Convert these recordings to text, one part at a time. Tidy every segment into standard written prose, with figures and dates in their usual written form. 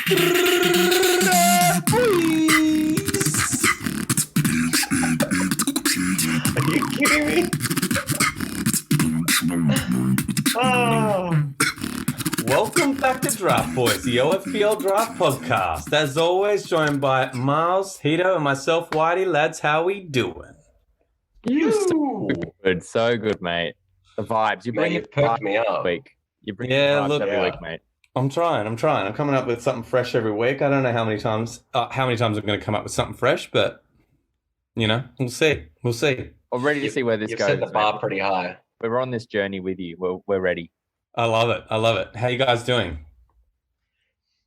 Are you kidding me? Oh. Welcome back to Draft Boys, the OFPL Draft Podcast. As always, joined by Miles, Hito, and myself, Whitey. Lads, how we doing? So good, mate. The vibes. You bring Mate, it you perked me up. every week. You bring Yeah, the vibes look- every Yeah. week, mate. I'm trying. I'm coming up with something fresh every week. I don't know how many times I'm going to come up with something fresh, but, you know, we'll see. I'm ready to see where this You've goes. set the bar mate. pretty high. We're on this journey with you. We're ready. I love it. How you guys doing?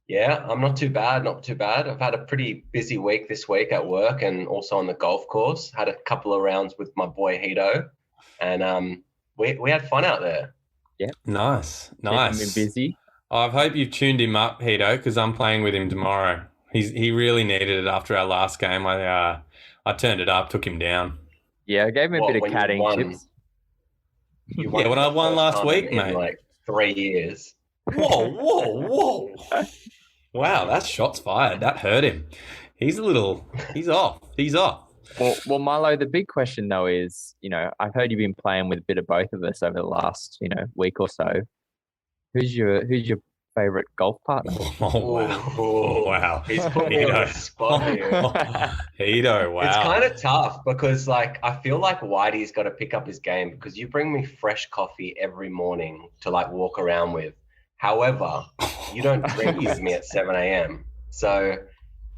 Yeah, I'm not too bad. I've had a pretty busy week this week at work and also on the golf course. Had a couple of rounds with my boy Hito, and we had fun out there. Nice. Keeping me busy. I hope you've tuned him up, Hito, because I'm playing with him tomorrow. He really needed it after our last game. I turned it up, took him down. Yeah, I gave him a What, bit of when you caddying won? tips. You Yeah, for when I the won first last time week, in mate. like 3 years. Whoa. Wow, that's shots fired. That hurt him. He's off. Well, Milo, the big question though is, I've heard you've been playing with a bit of both of us over the last, week or so. Who's your favorite golf partner? Wow. He's put me on the spot here. Hito, wow. It's kind of tough because, like, I feel like Whitey's got to pick up his game because you bring me fresh coffee every morning to, like, walk around with. However, you don't drink with me at 7 a.m. So,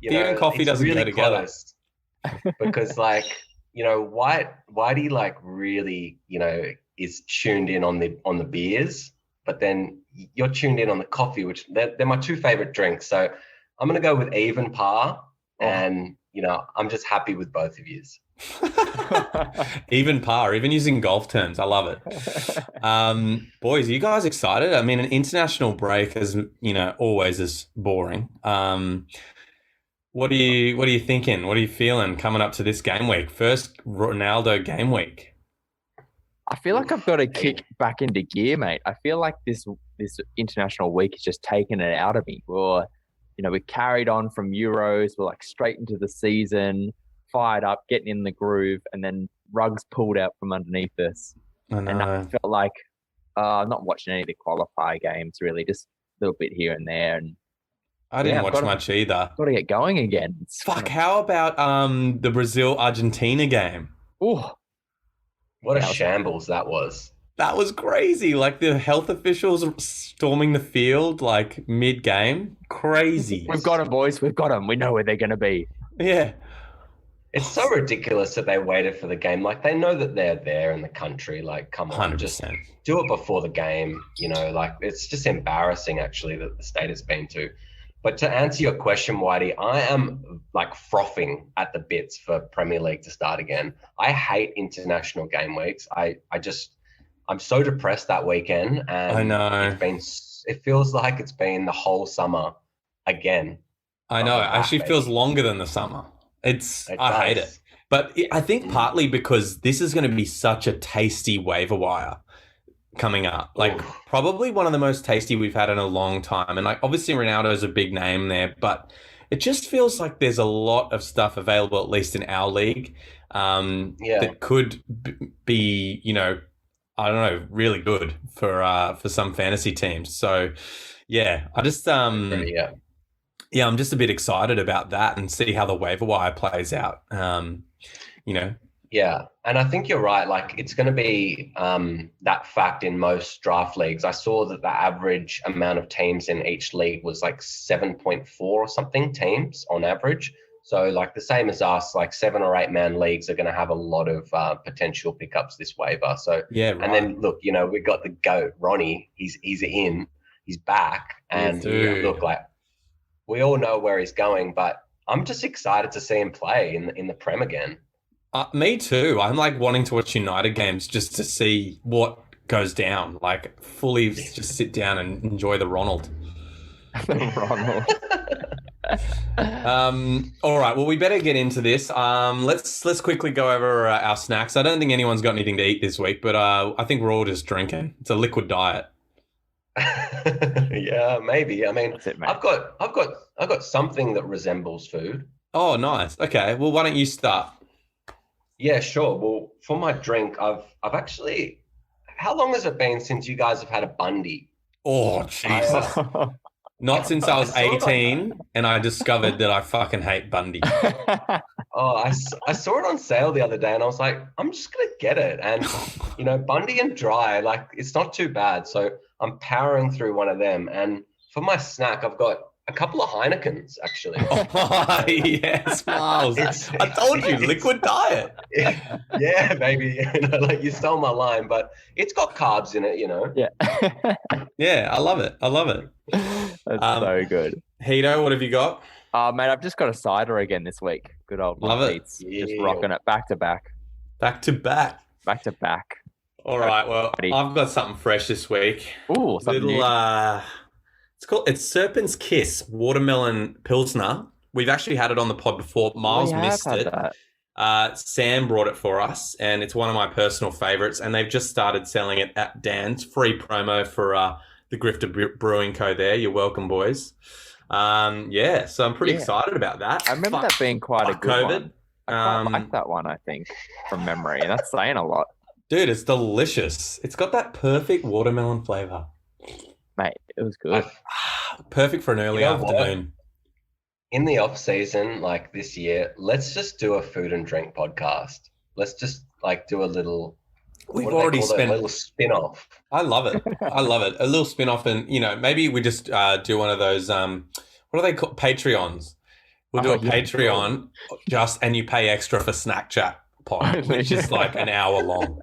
Tea and coffee it's doesn't go really together. close because, like, Whitey, like, really, is tuned in on the beers, but then you're tuned in on the coffee, which they're my two favorite drinks. So I'm going to go with even par. And, I'm just happy with both of yous. Even par, even using golf terms. I love it. Boys, are you guys excited? I mean, an international break is, always is boring. What are you thinking? What are you feeling coming up to this game week? First Ronaldo game week. I feel like I've got to kick back into gear, mate. I feel like this international week has just taken it out of me. We carried on from Euros. We're like straight into the season, fired up, getting in the groove, and then rugs pulled out from underneath us. I know. And I felt like I'm not watching any of the qualifier games, really, just a little bit here and there. And I didn't watch much either. got to get going again. How about the Brazil-Argentina game? Oh, What a shambles that was. That was crazy. Like the health officials storming the field like mid-game. Crazy. we've got them, boys. We've got them. We know where they're going to be. Yeah. It's so ridiculous that they waited for the game. Like, they know that they're there in the country. Like, come on, 100%. just do it before the game. Like, it's just embarrassing, actually, that the state has been to. But to answer your question, Whitey, I am, like, frothing at the bits for Premier League to start again. I hate international game weeks. I'm so depressed that weekend. And I know. It feels like it's been the whole summer again. I know. It actually feels longer than the summer. I hate it. But I think partly because this is going to be such a tasty waiver wire coming up. Like, probably one of the most tasty we've had in a long time. And, like, obviously Ronaldo's a big name there, but it just feels like there's a lot of stuff available, at least in our league, that could be, I don't know, really good for some fantasy teams. So, yeah, I just Yeah, I'm just a bit excited about that and see how the waiver wire plays out. Yeah, and I think you're right. Like, it's going to be that fact in most draft leagues. I saw that the average amount of teams in each league was like 7.4 or something teams on average. So, like, the same as us, like 7 or 8 man leagues are going to have a lot of potential pickups this waiver. So, yeah, right. And then look, we've got the GOAT, Ronnie. He's in, he's back, and look, like, we all know where he's going, but I'm just excited to see him play in the Prem again. Me too. I'm like wanting to watch United games just to see what goes down. Like, fully just sit down and enjoy the Ronald. All right. Well, we better get into this. Let's quickly go over our snacks. I don't think anyone's got anything to eat this week, but I think we're all just drinking. It's a liquid diet. Yeah, maybe. I mean, That's it, mate. I've got something that resembles food. Oh, nice. Okay. Well, why don't you start? Yeah, sure. Well, for my drink, I've actually. How long has it been since you guys have had a Bundy? Oh, Jesus. Not since I was 18 and I discovered that I fucking hate Bundy. Oh, I saw it on sale the other day and I was like, I'm just gonna get it. And Bundy and dry, like it's not too bad. So I'm powering through one of them. And for my snack, I've got a couple of Heinekens actually. Oh, yes, Miles. I told you, liquid diet. Yeah, baby. Like you stole my line, but it's got carbs in it, Yeah. Yeah, I love it. That's so good. Hito, what have you got? Mate, I've just got a cider again this week. Good old Love it. Pete's. Just rocking it back to back. Back to back. Back to back. All right. Well, I've got something fresh this week. Ooh, something new. It's Serpent's Kiss Watermelon Pilsner. We've actually had it on the pod before. Miles missed it. Sam brought it for us, and it's one of my personal favorites. And they've just started selling it at Dan's. Free promo for the Grifter Brewing Co. There. You're welcome, boys. So I'm pretty excited about that. I remember that being quite a good COVID. one. I quite like that one, I think, from memory. And that's saying a lot. Dude, it's delicious. It's got that perfect watermelon flavor. Mate, it was good. Perfect for an early afternoon. In the off season, like this year, let's just do a food and drink podcast. Let's just like do a little. We've already spent a little spin-off. I love it. I love it. A little spin-off, and maybe we just do one of those. What are they called? Patreons. We'll do a Patreon and you pay extra for Snack Chat pod, which is like an hour long.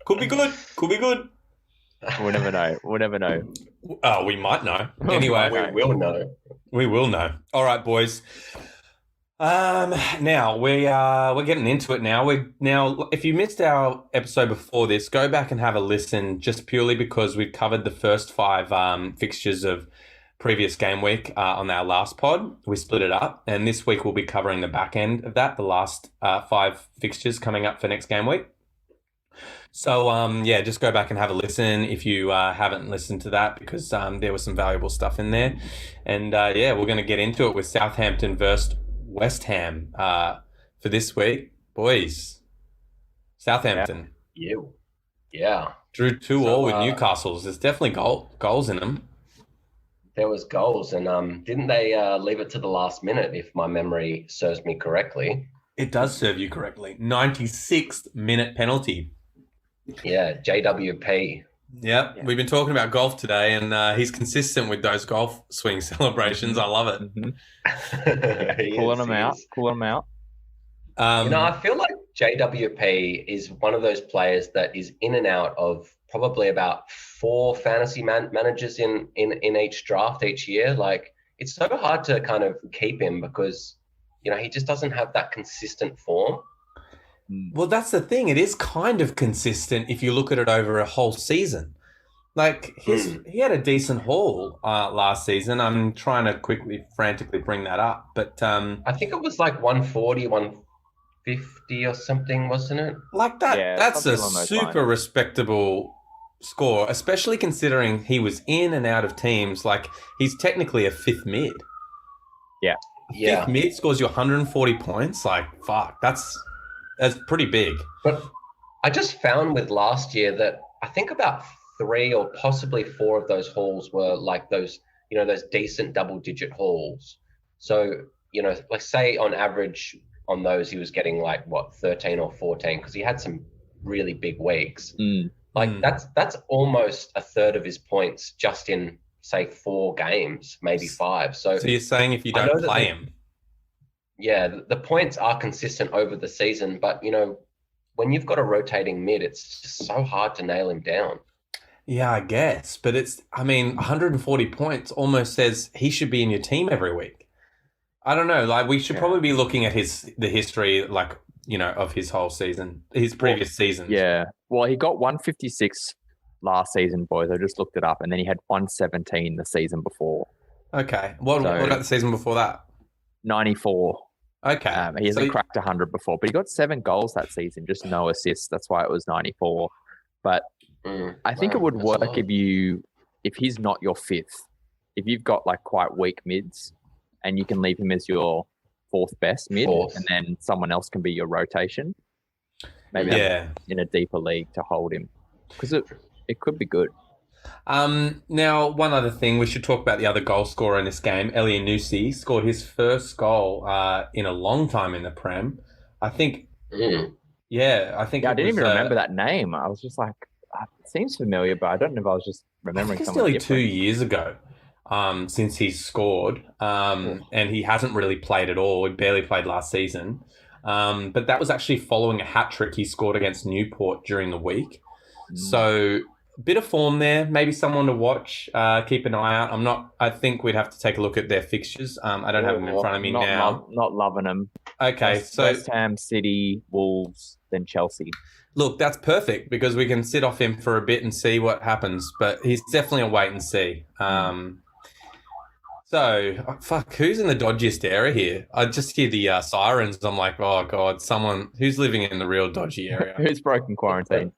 Could be good. We'll never know. Oh, we might know. Anyway, we will know. All right, boys. Now we're getting into it now. If you missed our episode before this, go back and have a listen, just purely because we've covered the first 5 fixtures of previous game week on our last pod. We split it up, and this week we'll be covering the back end of that, the last 5 fixtures coming up for next game week. So, just go back and have a listen if you haven't listened to that, because there was some valuable stuff in there. And, we're going to get into it with Southampton versus West Ham for this week. Boys, Southampton. Yeah. Drew 2-2 with Newcastle's. There's definitely goals in them. There was goals, and didn't they leave it to the last minute, if my memory serves me correctly? It does serve you correctly. 96th minute penalty. Yeah, JWP. Yep. We've been talking about golf today, and he's consistent with those golf swing celebrations. I love it. Mm-hmm. Pulling them out. I feel like JWP is one of those players that is in and out of probably about 4 fantasy managers in each draft each year. Like, it's so hard to kind of keep him because, he just doesn't have that consistent form. Well, that's the thing. It is kind of consistent if you look at it over a whole season. Like, he had a decent haul last season. I'm trying to frantically bring that up. But I think it was like 140, 150 or something, wasn't it? Like that. Yeah, that's a super respectable score, especially considering he was in and out of teams. Like, he's technically a 5th mid. Yeah. Fifth mid scores you 140 points. Like, fuck, that's pretty big. But I just found with last year that I think about 3 or possibly 4 of those hauls were like those, those decent double-digit hauls. So, let's say on average on those he was getting like 13 or 14 because he had some really big weeks. That's almost a third of his points just in, say, 4 games, maybe 5. So you're saying if you don't play him? Yeah, the points are consistent over the season, but, when you've got a rotating mid, it's just so hard to nail him down. Yeah, I guess. But 140 points almost says he should be in your team every week. I don't know. Like, we should probably be looking at the history, like, of his whole season, his previous seasons. Yeah. Well, he got 156 last season, boys. I just looked it up. And then he had 117 the season before. Okay. What about the season before that? 94. Okay. He hasn't cracked 100 before, but he got 7 goals that season, just no assists. That's why it was 94. But I think it would work if he's not your fifth. If you've got like quite weak mids and you can leave him as your fourth best mid and then someone else can be your rotation. Maybe in a deeper league to hold him. Because it could be good. Now, one other thing, we should talk about the other goal scorer in this game. Elyounoussi scored his first goal in a long time in the Prem. I think... I think I didn't even remember that name. I was just like, it seems familiar, but I don't know if I was just remembering something nearly different. 2 years ago since he's scored, and he hasn't really played at all. He barely played last season. But that was actually following a hat-trick he scored against Newport during the week. So a bit of form there, maybe someone to watch, keep an eye out. I think we'd have to take a look at their fixtures. I don't have them in front of me now. Not loving them. Okay, so West Ham, City, Wolves, then Chelsea. Look, that's perfect because we can sit off him for a bit and see what happens. But he's definitely a wait and see. Who's in the dodgiest area here? I just hear the sirens. I'm like, oh God, someone who's living in the real dodgy area. Who's broken quarantine?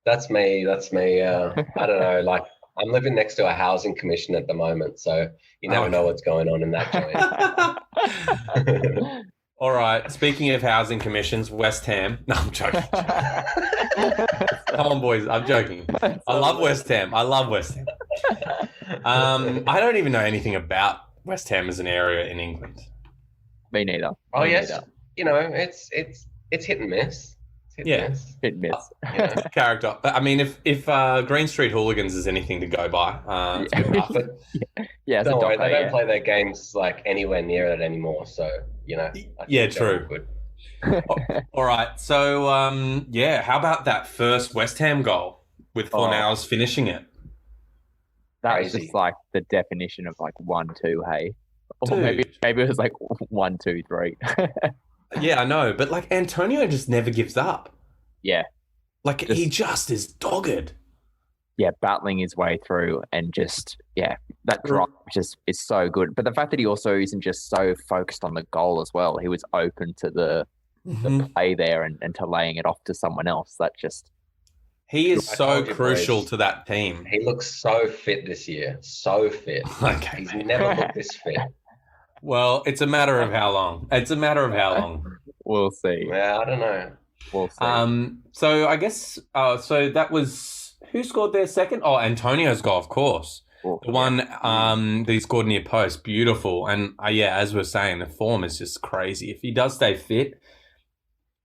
That's me. I don't know. Like, I'm living next to a housing commission at the moment, so you never know what's going on in that joint. All right. Speaking of housing commissions, West Ham. No, I'm joking. Come on, boys. I'm joking. I love West Ham. I don't even know anything about West Ham as an area in England. Me neither. Oh, yes. You know, it's hit and miss. Hit and miss. Character. I mean, if Green Street Hooligans is anything to go by, it's good enough. Don't worry, they don't play their games like anywhere near it anymore. So true. Good. All right. So how about that first West Ham goal with Fornals finishing it? That was just like the definition of like 1-2. Hey, or maybe it was like 1-2-3. Yeah, I know, but like Antonio just never gives up. Yeah. He just is dogged. Yeah, battling his way through and that drop just is so good. But the fact that he also isn't just so focused on the goal as well. He was open to the play there and to laying it off to someone else. He is so crucial to that team. He looks so fit this year. So fit. Okay. He's never looked this fit. Well, it's a matter of how long. We'll see. Yeah, I don't know. We'll see. So I guess so that was who scored their second? Oh, Antonio's goal, of course. The one that he scored near post, beautiful. And as we're saying, the form is just crazy. If he does stay fit,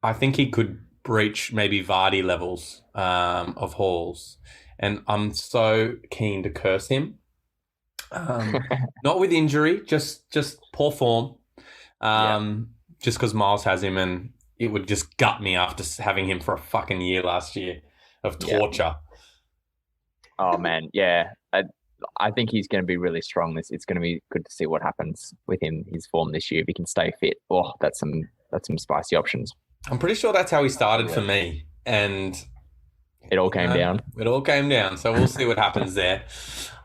I think he could breach maybe Vardy levels of hauls. And I'm so keen to curse him. Not with injury, just poor form. Just because Miles has him, and it would just gut me after having him for a fucking year last year of torture. Oh man, yeah. I think he's going to be really strong. It's going to be good to see what happens with him, his form this year. If he can stay fit, that's some spicy options. I'm pretty sure that's how he started for me, and it all came down. It all came down. So we'll see what happens there.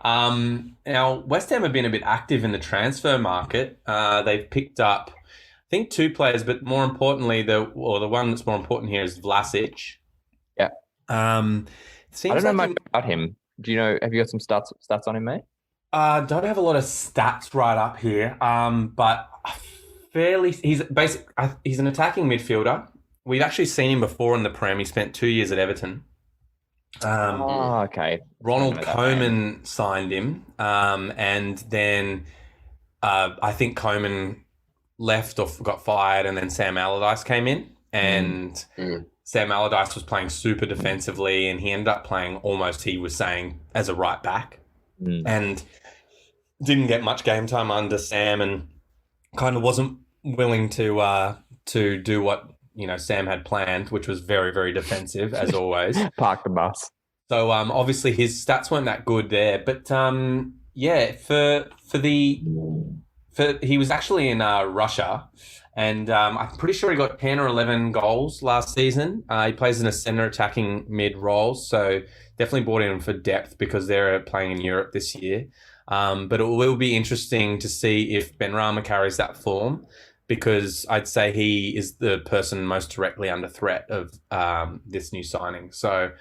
Now, West Ham have been a bit active in the transfer market. They've picked up, I think, 2 players, but more importantly, the one that's more important here is Vlasic. Yeah. I don't know much about him. Do you know? Have you got some stats on him, mate? Don't have a lot of stats right up here. But he's an attacking midfielder. We've actually seen him before in the Prem. He spent 2 years at Everton. Okay. Ronald Koeman signed him, and then I think Koeman left or got fired, and then Sam Allardyce came in, and Sam Allardyce was playing super defensively, and he ended up playing almost, he was saying, as a right back, and didn't get much game time under Sam, and kind of wasn't willing to do what Sam had planned, which was very, very defensive, as always. Park the bus. So, obviously, his stats weren't that good there. But, he was actually in Russia, and I'm pretty sure he got 10 or 11 goals last season. He plays in a centre attacking mid role, so definitely brought in for depth because they're playing in Europe this year. But it will be interesting to see if Benrahma carries that form, because I'd say he is the person most directly under threat of this new signing. So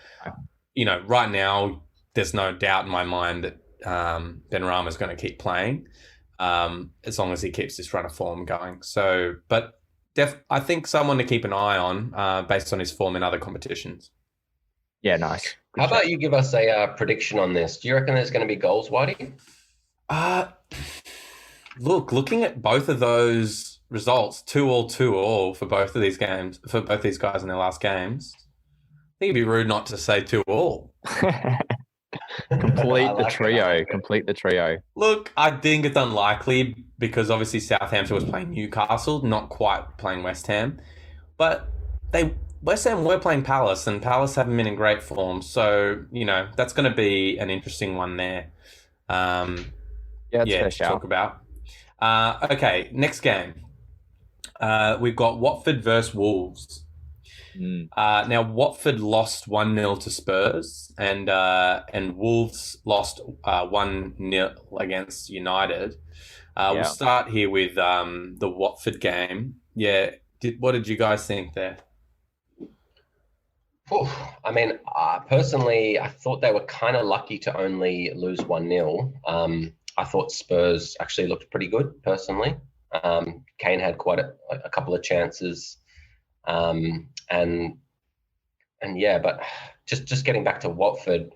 right now there's no doubt in my mind that Benrahma is going to keep playing as long as he keeps this run of form going. So, but I think someone to keep an eye on based on his form in other competitions. Yeah, nice. Good How about you give us a prediction on this? Do you reckon there's going to be goals, Whitey? Looking at both of those results, 2-2 for both of these games, for both these guys in their last games, I think it'd be rude not to say 2-2. Complete the trio. Look, I think it's unlikely because obviously Southampton was playing Newcastle, not quite playing West Ham. But West Ham were playing Palace, and Palace haven't been in great form. So, that's going to be an interesting one there. To talk about. Okay, next game. We've got Watford versus Wolves. Now, Watford lost 1-0 to Spurs, and Wolves lost 1-0 against United. We'll start here with the Watford game. Yeah, what did you guys think there? I mean, personally, I thought they were kind of lucky to only lose 1-0. I thought Spurs actually looked pretty good, personally. Kane had quite a couple of chances. But just getting back to Watford,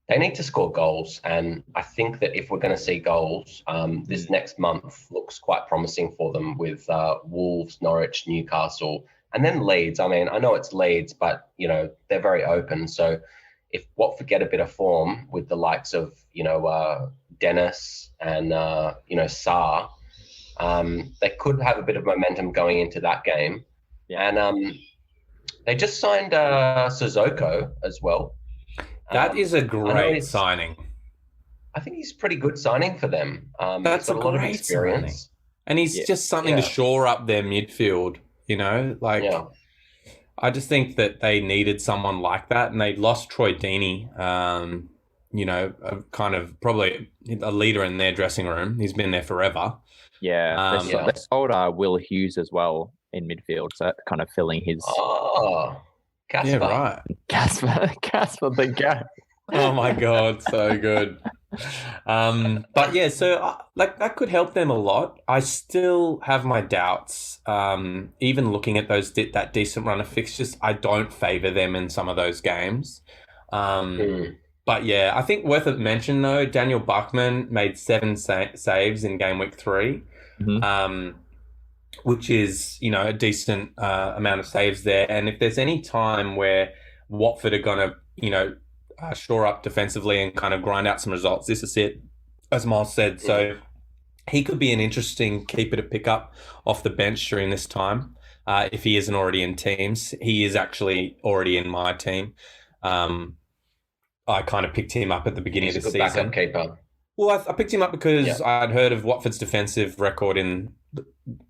they need to score goals. And I think that if we're going to see goals, this next month looks quite promising for them with Wolves, Norwich, Newcastle, and then Leeds. I mean, I know it's Leeds, but, they're very open. So if Watford get a bit of form with the likes of, Dennis and, Sarr, they could have a bit of momentum going into that game. Yeah. And they just signed Sissoko as well. That is a great signing. I think he's a pretty good signing for them. That's a lot of experience. Signing. And he's just something to shore up their midfield, I just think that they needed someone like that, and they lost Troy Deeney, kind of probably a leader in their dressing room. He's been there forever. Yeah, they sold Will Hughes as well in midfield, so kind of filling his. Oh, Casper. Yeah, right. Casper the Gap. Oh my God, so good. But yeah, so that could help them a lot. I still have my doubts. Even looking at that decent run of fixtures, I don't favour them in some of those games. But yeah, I think worth a mention though, Daniel Buckman made 7 saves in game week 3, which is, a decent amount of saves there. And if there's any time where Watford are going to, shore up defensively and kind of grind out some results, this is it, as Miles said. So he could be an interesting keeper to pick up off the bench during this time. If he isn't already in teams, he is actually already in my team. I kind of picked him up at the beginning of the season. Backup keeper. Well, I picked him up because I'd heard of Watford's defensive record in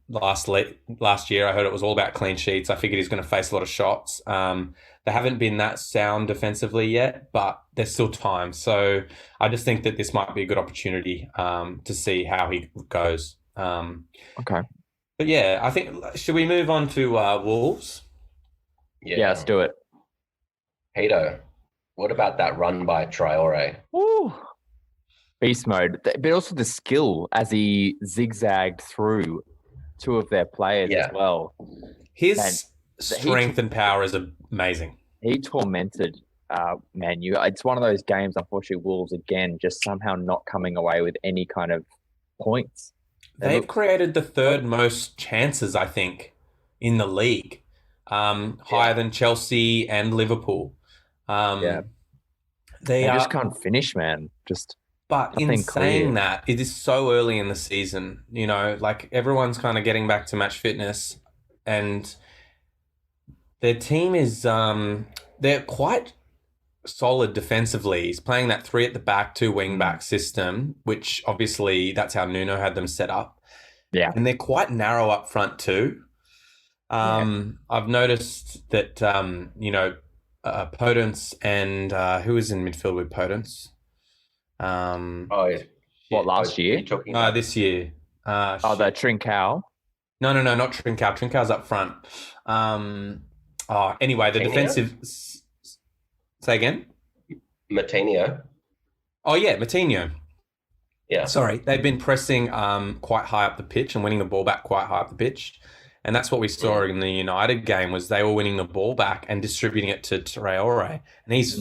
last year. I heard it was all about clean sheets. I figured he's going to face a lot of shots. They haven't been that sound defensively yet, but there's still time. So I just think that this might be a good opportunity to see how he goes. Okay. But yeah, I think, should we move on to Wolves? Yeah, let's do it. Peter, what about that run by Traore? Ooh. Beast mode, but also the skill as he zigzagged through 2 of their players as well. His strength and power is amazing. He tormented Man U. It's one of those games, unfortunately, Wolves again just somehow not coming away with any kind of points. They've created the 3rd most chances, I think, in the league, higher than Chelsea and Liverpool. They just can't finish, man. But in saying that, it is so early in the season, everyone's kind of getting back to match fitness, and their team is, they're quite solid defensively. He's playing that 3 at the back, 2 wing back system, which obviously that's how Nuno had them set up. Yeah. And they're quite narrow up front too. I've noticed that, Podence and who is in midfield with Podence? Last year? No, this year. The Trincao? No, not Trincao. Trincao's up front. Anyway, the defensive... Say again? Matinho. Oh yeah, Matinho. Yeah. Sorry, they've been pressing quite high up the pitch and winning the ball back quite high up the pitch. And that's what we saw in the United game was they were winning the ball back and distributing it to Traore. And he's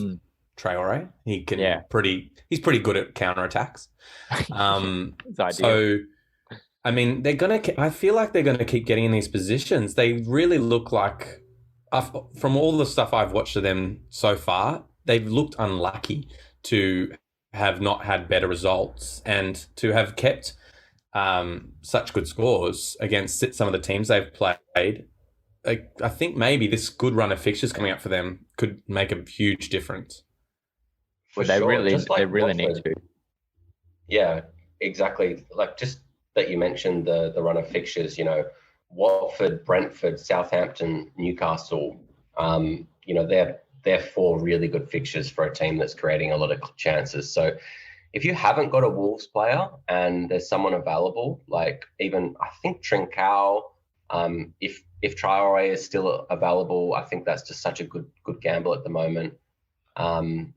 Traore. He's pretty good at counterattacks. So I mean, I feel like they're gonna keep getting in these positions. They really look like from all the stuff I've watched of them so far, they've looked unlucky to have not had better results and to have kept such good scores against some of the teams they've played. I think maybe this good run of fixtures coming up for them could make a huge difference. Well, they really need to. Yeah, exactly. Like just that you mentioned the run of fixtures, you know, Watford, Brentford, Southampton, Newcastle, you know, they're four really good fixtures for a team that's creating a lot of chances. So if you haven't got a Wolves player and there's someone available, like even I think Trincao, if Traore is still available, I think that's just such a good gamble at the moment. And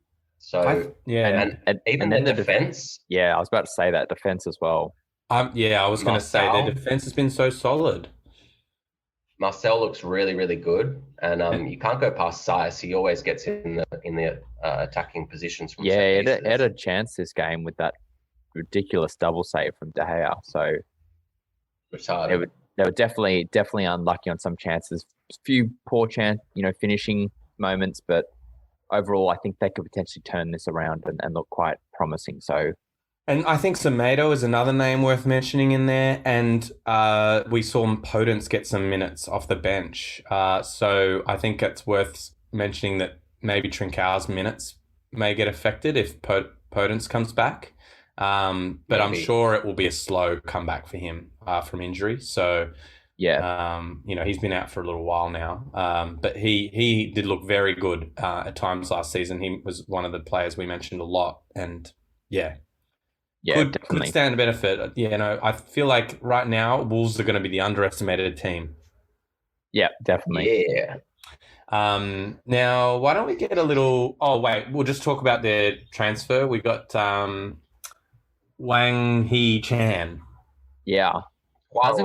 even the defense. Yeah, I was about to say that defense as well. I was going to say their defense has been so solid. Marcel looks really, really good, and you can't go past Saiss. He always gets in the attacking positions. From he had a chance this game with that ridiculous double save from De Gea. So they were definitely unlucky on some chances. A few poor finishing moments, but overall, I think they could potentially turn this around and look quite promising. So. And I think Semedo is another name worth mentioning in there. And we saw Podence get some minutes off the bench. So I think it's worth mentioning that maybe Trincao's minutes may get affected if Podence comes back. But I'm sure it will be a slow comeback for him from injury. So, he's been out for a little while now. But he did look very good at times last season. He was one of the players we mentioned a lot. And could stand to benefit. I feel like right now Wolves are going to be the underestimated team. Yeah, definitely. Yeah. Now, why don't we get a little... Oh, wait. We'll just talk about their transfer. We got Wang Hee-chan. Yeah. Wang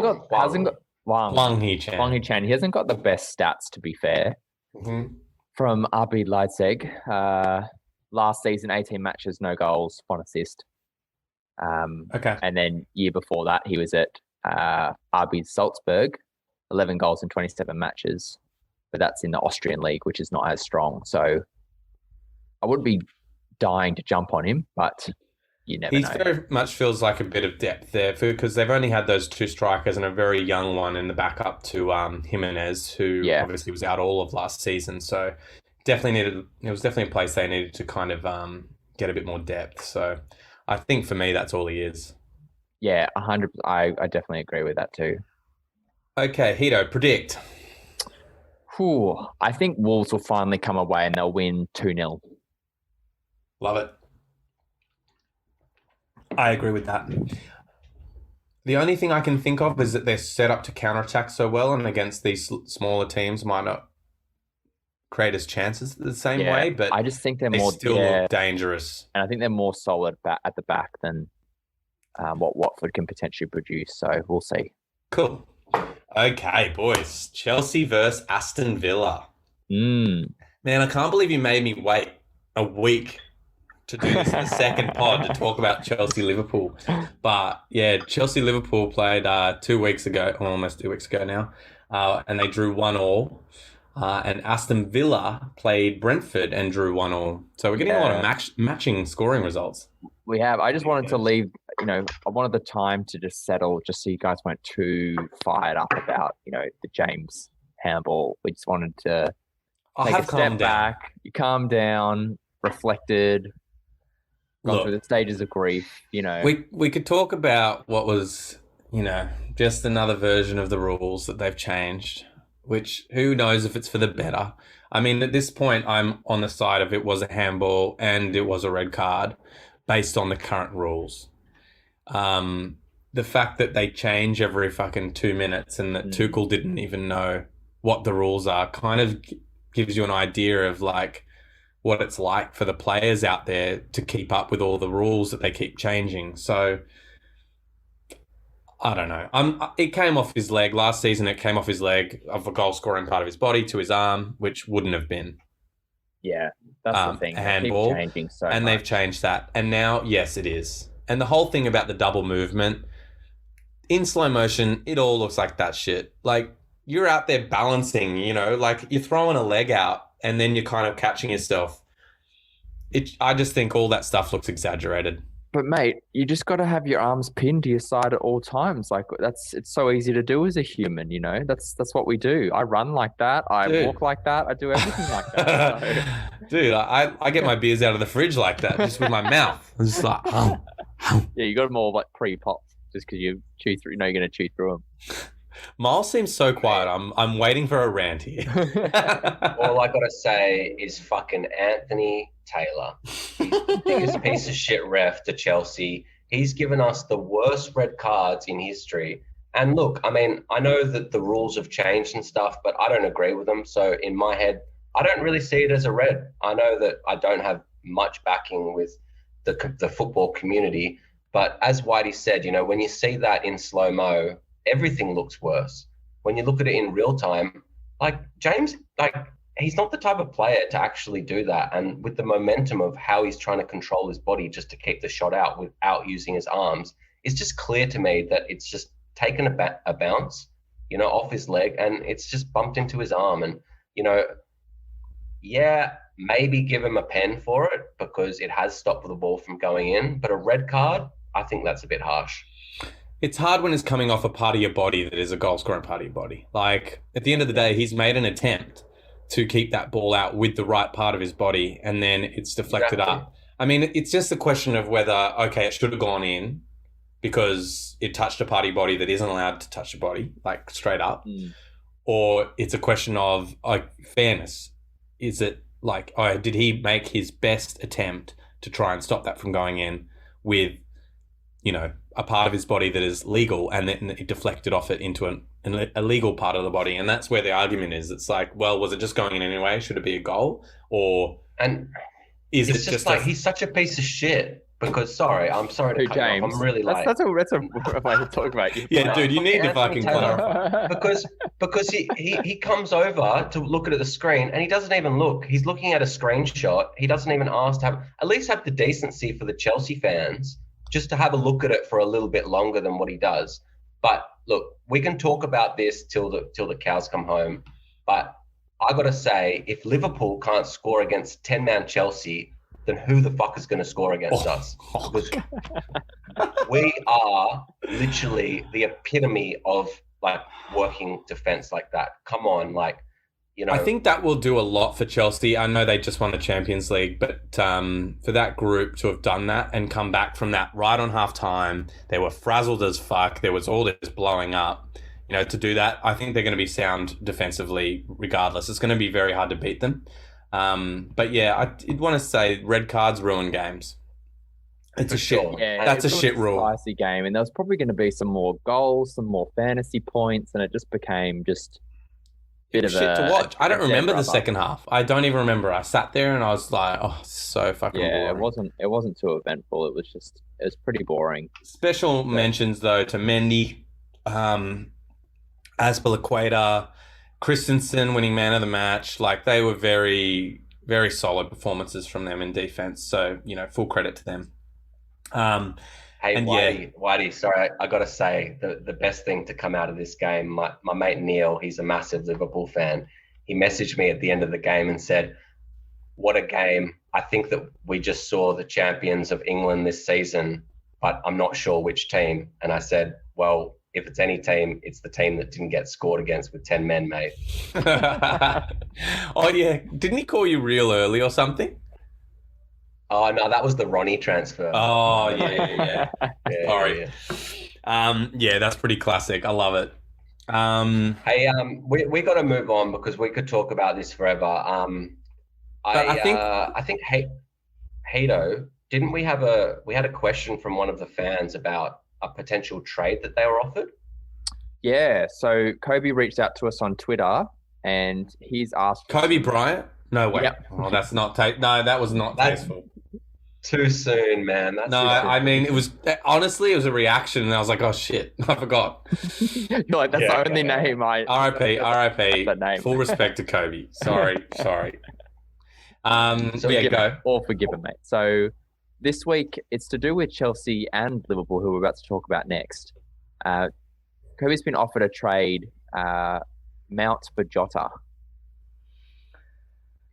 Hee-chan. Wang Hee-chan. He hasn't got the best stats, to be fair. Mm-hmm. From RB Leipzig. Last season, 18 matches, no goals, 1 assist. Okay. And then year before that, he was at RB Salzburg, 11 goals in 27 matches. But that's in the Austrian league, which is not as strong. So I would be dying to jump on him, but you never know. He very much feels like a bit of depth there because they've only had those two strikers and a very young one in the backup to Jimenez, who obviously was out all of last season. So it was definitely a place they needed to kind of get a bit more depth. So I think for me, that's all he is. Yeah, 100%. I definitely agree with that too. Okay, Hito, predict. I think Wolves will finally come away and they'll win 2-0. Love it. I agree with that. The only thing I can think of is that they're set up to counterattack so well, and against these smaller teams might not create as chances the same way, but I just think they still look dangerous. And I think they're more solid at the back than what Watford can potentially produce. So we'll see. Cool. Okay, boys. Chelsea versus Aston Villa. Man, I can't believe you made me wait a week to do this in the second pod to talk about Chelsea-Liverpool. But yeah, Chelsea-Liverpool played 2 weeks ago, or almost 2 weeks ago now, and they drew 1-1. And Aston Villa played Brentford and drew 1-1. So we're getting a lot of matching scoring results. We have. I just wanted to leave, I wanted the time to just settle, just so you guys weren't too fired up about, the James handball. We just wanted to take a step back. You calm down, reflected, gone through the stages of grief, We could talk about what was, just another version of the rules that they've changed, which who knows if it's for the better. I mean, at this point, I'm on the side of it was a handball and it was a red card based on the current rules. The fact that they change every fucking 2 minutes and that Tuchel didn't even know what the rules are kind of gives you an idea of what it's like for the players out there to keep up with all the rules that they keep changing. So I don't know. It came off his leg last season. It came off his leg of a goal scoring part of his body to his arm, which wouldn't have been. Yeah, that's the thing. A handball. They keep changing so and much. They've changed that. And now, yes, it is. And the whole thing about the double movement, in slow motion, it all looks like that shit. Like, you're out there balancing, you know, like you're throwing a leg out and then you're kind of catching yourself. I just think all that stuff looks exaggerated. But mate, you just got to have your arms pinned to your side at all times. Like it's so easy to do as a human, you know. That's what we do. I run like that. I walk like that. I do everything like that. So. Dude, I get my beers out of the fridge like that, just with my mouth. I'm just like, yeah, you got them all like pre-popped just because you chew through. You know, you're going to chew through them. Miles seems so quiet. I'm waiting for a rant here. All I gotta say is fucking Anthony Taylor. He's the biggest piece of shit ref to Chelsea. He's given us the worst red cards in history. And look, I mean, I know that the rules have changed and stuff, but I don't agree with them. So in my head, I don't really see it as a red. I know that I don't have much backing with the football community. But as Whitey said, you know, when you see that in slow-mo, everything looks worse. When you look at it in real time, like James, like he's not the type of player to actually do that. And with the momentum of how he's trying to control his body just to keep the shot out without using his arms, it's just clear to me that it's just taken a bounce, you know, off his leg and it's just bumped into his arm. And, you know, yeah, maybe give him a pen for it because it has stopped the ball from going in. But a red card, I think that's a bit harsh. It's hard when it's coming off a part of your body that is a goal-scoring part of your body. Like, at the end of the day, he's made an attempt to keep that ball out with the right part of his body, and then it's deflected up. I mean, it's just a question of whether, okay, it should have gone in because it touched a part of your body that isn't allowed to touch your body, like, straight up. Or it's a question of, like, fairness. Is it, like, did he make his best attempt to try and stop that from going in with, you know, a part of his body that is legal and then it deflected off it into an illegal part of the body. And that's where the argument is. It's like, well, was it just going in anyway? Should it be a goal? Or is it just like he's such a piece of shit? Because I'm sorry to cut you off. I'm really like that's a way to talk about you. Yeah, dude, you need to fucking clarify. because he comes over to look at the screen and he doesn't even look. He's looking at a screenshot. He doesn't even ask to at least have the decency for the Chelsea fans just to have a look at it for a little bit longer than what he does. But look, we can talk about this till the cows come home. But I got to say, if Liverpool can't score against 10-man Chelsea, then who the fuck is going to score against us? Because we are literally the epitome of like working defense like that. Come on, like, you know. I think that will do a lot for Chelsea. I know they just won the Champions League, but for that group to have done that and come back from that right on half time, they were frazzled as fuck. There was all this blowing up. You know, to do that, I think they're going to be sound defensively regardless. It's going to be very hard to beat them. But yeah, I did want to say red cards ruin games. It's a shit. Yeah, that's a shit rule. Spicy game, and there was probably going to be some more goals, some more fantasy points, and it just became just bit of shit to watch. I don't remember the second half. I don't even remember. I sat there and I was like, oh, so fucking boring. It wasn't too eventful. It was pretty boring. Special mentions though to Mendy, Azpilicueta, Christensen winning man of the match. Like, they were very, very solid performances from them in defense. So, you know, full credit to them. Hey, Whitey, sorry, I got to say, the best thing to come out of this game, my mate Neil, he's a massive Liverpool fan. He messaged me at the end of the game and said, what a game. I think that we just saw the champions of England this season, but I'm not sure which team. And I said, well, if it's any team, it's the team that didn't get scored against with 10 men, mate. Oh, yeah. Didn't he call you real early or something? Oh, no, that was the Ronnie transfer. Oh, yeah. Sorry. Yeah, that's pretty classic. I love it. Hey, we got to move on because we could talk about this forever. I think Hato, didn't we had a question from one of the fans about a potential trade that they were offered? Yeah, so Kobe reached out to us on Twitter and he's asked... Kobe Bryant? No way. Yep. Oh, that's not no, that was not tasteful. Too soon, man. I mean, it was honestly, it was a reaction, and I was like, "Oh shit, I forgot." You're like, that's the only name I. R.I.P. Full respect to Kobe. Sorry. Go. All forgiven, mate. So this week it's to do with Chelsea and Liverpool, who we're about to talk about next. Kobe's been offered a trade, Mount for Jota.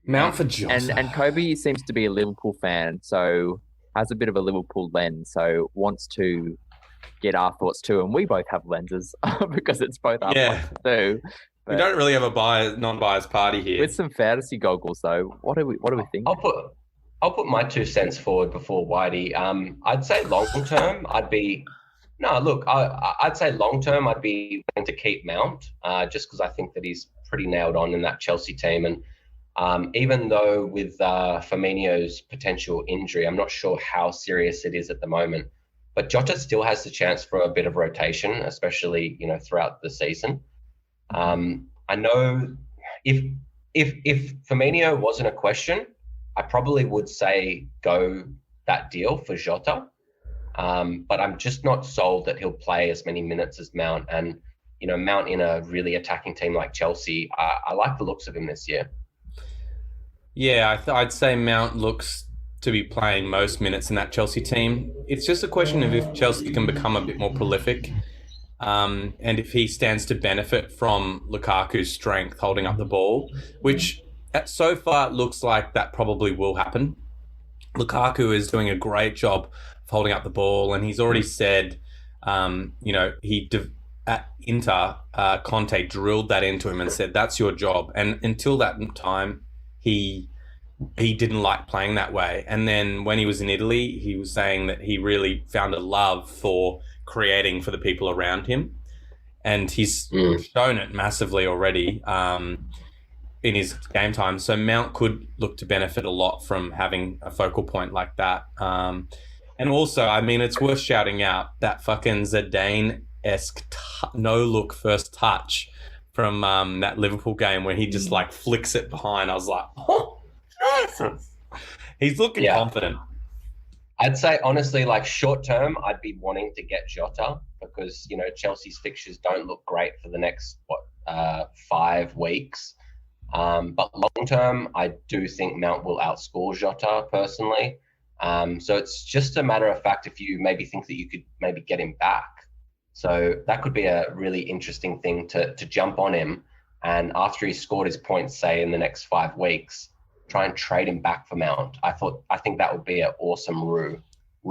Mount for Jota. And Kobe seems to be a Liverpool fan, so has a bit of a Liverpool lens, so wants to get our thoughts too. And we both have lenses because it's both our thoughts too. We don't really have a non-biased party here. With some fantasy goggles, though, what do we think? I'll put my 2 cents forward before Whitey. I'd say long term, I'd say long term, I'd be willing to keep Mount, just because I think that he's pretty nailed on in that Chelsea team. And even though with Firmino's potential injury, I'm not sure how serious it is at the moment, but Jota still has the chance for a bit of rotation, especially throughout the season. I know if Firmino wasn't a question, I probably would say go that deal for Jota. But I'm just not sold that he'll play as many minutes as Mount. And, Mount in a really attacking team like Chelsea, I like the looks of him this year. Yeah, I'd say Mount looks to be playing most minutes in that Chelsea team. It's just a question of if Chelsea can become a bit more prolific. And if he stands to benefit from Lukaku's strength holding up the ball, which so far it looks like that probably will happen. Lukaku is doing a great job of holding up the ball, and he's already said, at Inter, Conte drilled that into him and said, that's your job. And until that time, he didn't like playing that way. And then when he was in Italy, he was saying that he really found a love for creating for the people around him, and he's shown it massively already in his game time. So Mount could look to benefit a lot from having a focal point like that. And also, I mean, it's worth shouting out that fucking Zidane-esque no-look first touch from that Liverpool game where he just flicks it behind. I was like, oh, Jesus. He's looking confident. I'd say, honestly, short term, I'd be wanting to get Jota because, Chelsea's fixtures don't look great for the next, 5 weeks. But long term, I do think Mount will outscore Jota personally. So it's just a matter of fact if you maybe think that you could maybe get him back. So that could be a really interesting thing to jump on him. And after he's scored his points, say, in the next 5 weeks, try and trade him back for Mount. I think that would be an awesome ruse.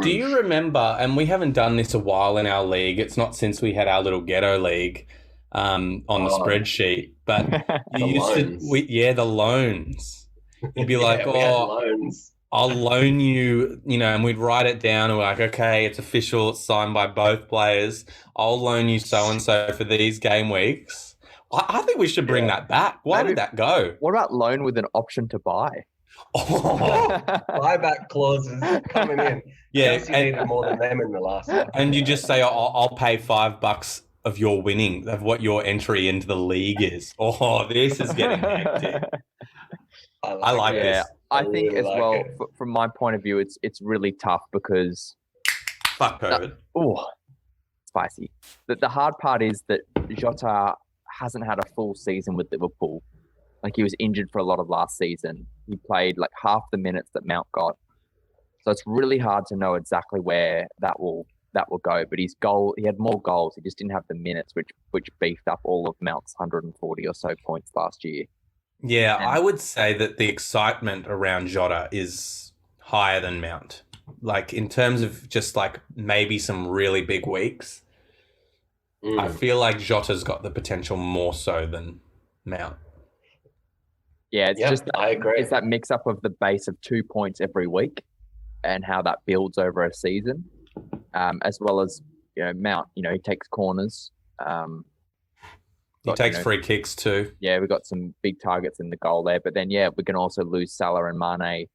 Do you remember, and we haven't done this a while in our league, it's not since we had our little ghetto league on the spreadsheet, but the loans. You'd be like, loans. I'll loan you, and we'd write it down and we're like, okay, it's official, it's signed by both players. I'll loan you so-and-so for these game weeks. I think we should bring that back. Why did that go? What about loan with an option to buy? Buyback clauses coming in. Yeah, Chelsea needed more than them in the last one. And you just say, I'll pay $5 of your winning, of what your entry into the league is. Oh, this is getting hectic. I like this. Yeah, I think as well, from my point of view, it's really tough because... Fuck COVID. Spicy. The hard part is that Jota hasn't had a full season with Liverpool. He was injured for a lot of last season. He played half the minutes that Mount got. So it's really hard to know exactly where that will go. But he had more goals. He just didn't have the minutes, which beefed up all of Mount's 140 or so points last year. Yeah, I would say that the excitement around Jota is higher than Mount. In terms of just maybe some really big weeks, I feel like Jota's got the potential more so than Mount. Yeah, I agree. It's that mix-up of the base of 2 points every week and how that builds over a season, as well as, Mount, he takes corners. He takes free kicks too. Yeah, we've got some big targets in the goal there. But then, we can also lose Salah and Mane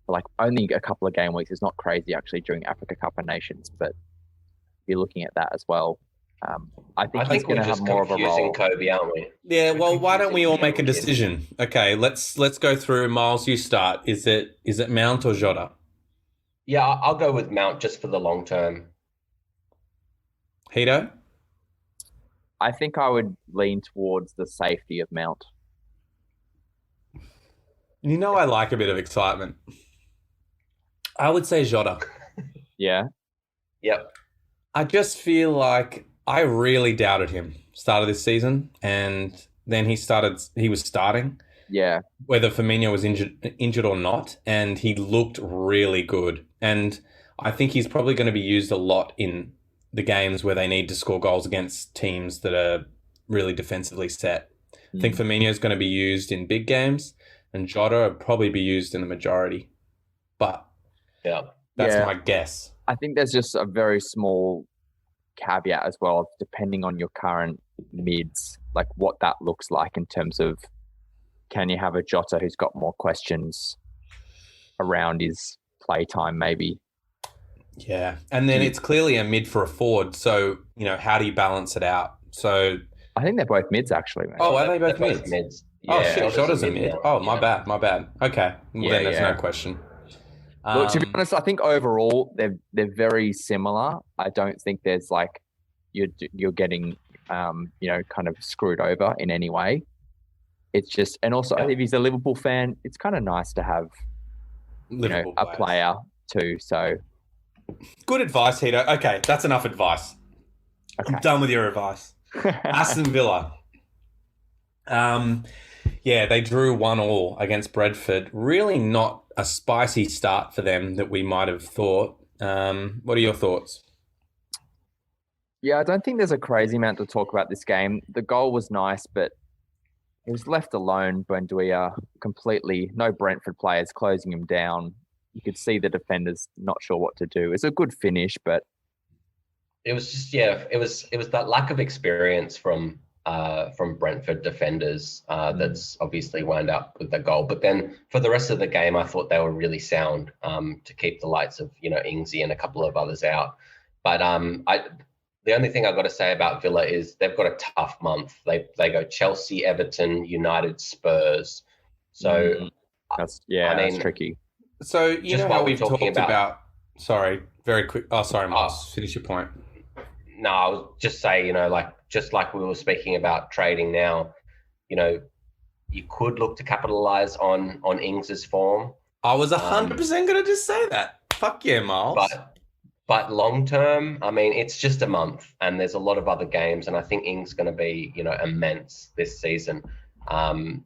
for only a couple of game weeks. It's not crazy, actually, during Africa Cup of Nations, but you're looking at that as well. I think he's going to have more of a role. Kobe, aren't we? Yeah. Well, why don't we all make a decision? Okay, let's go through. Miles, you start. Is it Mount or Jota? Yeah, I'll go with Mount just for the long term. Hito? I think I would lean towards the safety of Mount. You know, I like a bit of excitement. I would say Jota. Yeah. Yep. I just feel like I really doubted him start of this season, and then he was starting. Yeah. Whether Firmino was injured or not, and he looked really good. And I think he's probably going to be used a lot in the games where they need to score goals against teams that are really defensively set. I think Firmino is going to be used in big games, and Jota will probably be used in the majority. But that's my guess. I think there's just a very small caveat as well, depending on your current mids, like what that looks like in terms of, can you have a Jota who's got more questions around his playtime, maybe? Yeah, and then it's clearly a mid for a forward. So, how do you balance it out? So I think they're both mids, actually, mate. Oh, are they both mids? Yeah, oh, shit, Jota's a mid. Oh, my bad. Okay. Well, then there's no question. Look, to be honest, I think overall they're very similar. I don't think there's like you're getting kind of screwed over in any way. It's just, and also if he's a Liverpool fan, it's kind of nice to have a player too. So good advice, Hito. Okay, that's enough advice. Okay. I'm done with your advice. Aston Villa. They drew 1-1 against Brentford. Really not a spicy start for them that we might have thought. What are your thoughts? Yeah, I don't think there's a crazy amount to talk about this game. The goal was nice, but he was left alone. Buendia completely, no Brentford players closing him down. You could see the defenders not sure what to do. It's a good finish, but it was just it was that lack of experience from Brentford defenders that's obviously wound up with the goal. But then for the rest of the game, I thought they were really sound to keep the likes of Ingsy and a couple of others out. But the only thing I've got to say about Villa is they've got a tough month. They go Chelsea, Everton, United, Spurs. So that's tricky. So you know how we've talked about. Sorry, very quick. Oh, sorry, Miles. Finish your point. No, I was just saying, just like we were speaking about trading now, you could look to capitalize on Ings' form. I was 100% going to just say that. Fuck yeah, Miles. But long term, I mean, it's just a month, and there's a lot of other games, and I think Ings going to be, immense this season.